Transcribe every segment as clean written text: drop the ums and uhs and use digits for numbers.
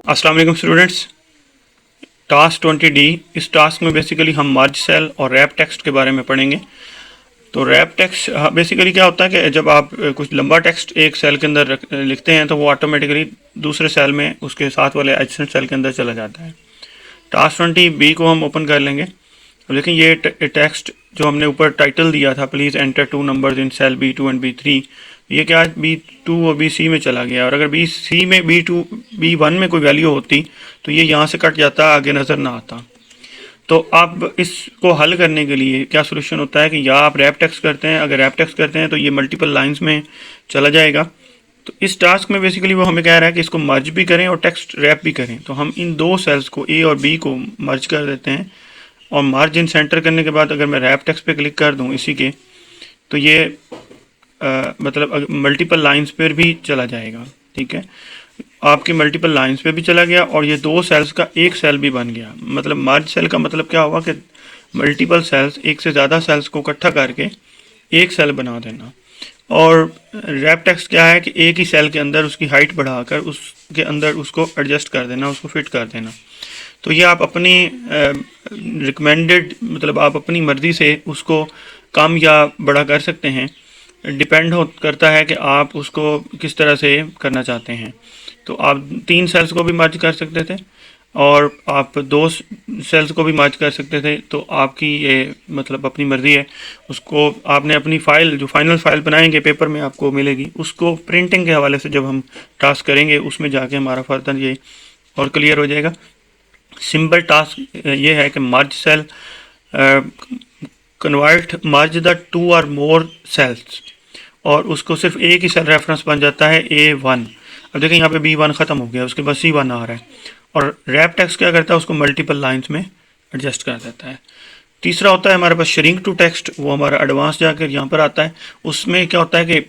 अस्सलाम वालेकुम students. Task 20D, इस टास्क में बेसिकली हम मार्ज सेल और रैप टेक्स्ट के बारे में पढ़ेंगे। तो रैप टेक्स्ट बेसिकली क्या होता है कि जब आप कुछ लंबा टेक्स्ट एक सेल के अंदर लिखते हैं तो वो ऑटोमेटिकली दूसरे सेल में उसके साथ वाले एडजेसेंट सेल के अंदर चला जाता है। टास्क 20B को हम ओपन कर लेंगे। अब देखें ये टेक्स्ट जो हमने ऊपर टाइटल दिया था, please enter 2 numbers in cell B2 and B3, ये क्या B2 और BC में चला गया। और अगर BC में B1 में कोई वैल्यू होती तो ये यहाँ से कट जाता, आगे नज़र ना आता। तो आप इसको हल करने के लिए क्या सोल्यूशन होता है कि या आप रैप टेक्स्ट करते हैं, अगर रैप टेक्स्ट करते हैं तो ये मल्टीपल लाइंस में चला जाएगा। तो इस टास्क में बेसिकली वो हमें कह रहा है कि इसको मर्ज भी करें और टेक्स्ट रैप भी करें। तो हम इन दो सेल्स को A और B को मर्ज कर देते हैं और मार्जिन सेंटर करने के बाद अगर मैं रैप टेक्स्ट पे क्लिक कर दूं इसी के, तो ये मतलब मल्टीपल लाइंस पर भी चला जाएगा। ठीक है, आपकी मल्टीपल लाइंस पे भी चला गया और ये दो सेल्स का एक सेल भी बन गया। मतलब मार्ज सेल का मतलब क्या होगा कि मल्टीपल सेल्स, एक से ज़्यादा सेल्स को इकट्ठा करके एक सेल बना देना। और रैप टेक्स्ट क्या है कि एक ही सेल के अंदर उसकी हाइट बढ़ाकर उसके अंदर उसको एडजस्ट कर देना, उसको फिट कर देना। तो ये आप अपनी रिकमेंडेड, मतलब आप अपनी मर्ज़ी से उसको कम या बड़ा कर सकते हैं। डिपेंड करता है कि आप उसको किस तरह से करना चाहते हैं। तो आप 3 सेल्स को भी मर्ज कर सकते थे और आप 2 सेल्स को भी मर्ज कर सकते थे। तो आपकी ये मतलब अपनी मर्ज़ी है। उसको आपने अपनी फ़ाइल, जो फाइनल फ़ाइल बनाएंगे पेपर में आपको मिलेगी, उसको प्रिंटिंग के हवाले से जब हम टास्क करेंगे उसमें जाके हमारा फर्दर ये और क्लियर हो जाएगा। सिंपल टास्क ये है कि merge cell, convert merge the 2 और मोर सेल्स, और उसको सिर्फ एक ही सेल रेफरेंस बन जाता है A1। अब देखें यहाँ पे B1 ख़त्म हो गया, उसके बाद C1 आ रहा है। और रैप टेक्स्ट क्या करता है, उसको मल्टीपल लाइंस में एडजस्ट कर देता है। तीसरा होता है हमारे पास श्रिंक टू टेक्स्ट, वो हमारा एडवांस जाकर यहाँ पर आता है। उसमें क्या होता है कि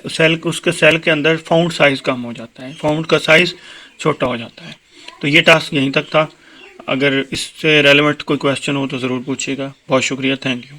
सेल, उसके सेल के अंदर फाउंड साइज़ कम हो जाता है, फाउंड का साइज़ छोटा हो जाता है। तो ये टास्क यहीं तक था। अगर इससे रेलेवेंट कोई क्वेश्चन हो तो ज़रूर पूछिएगा। बहुत शुक्रिया, थैंक यू।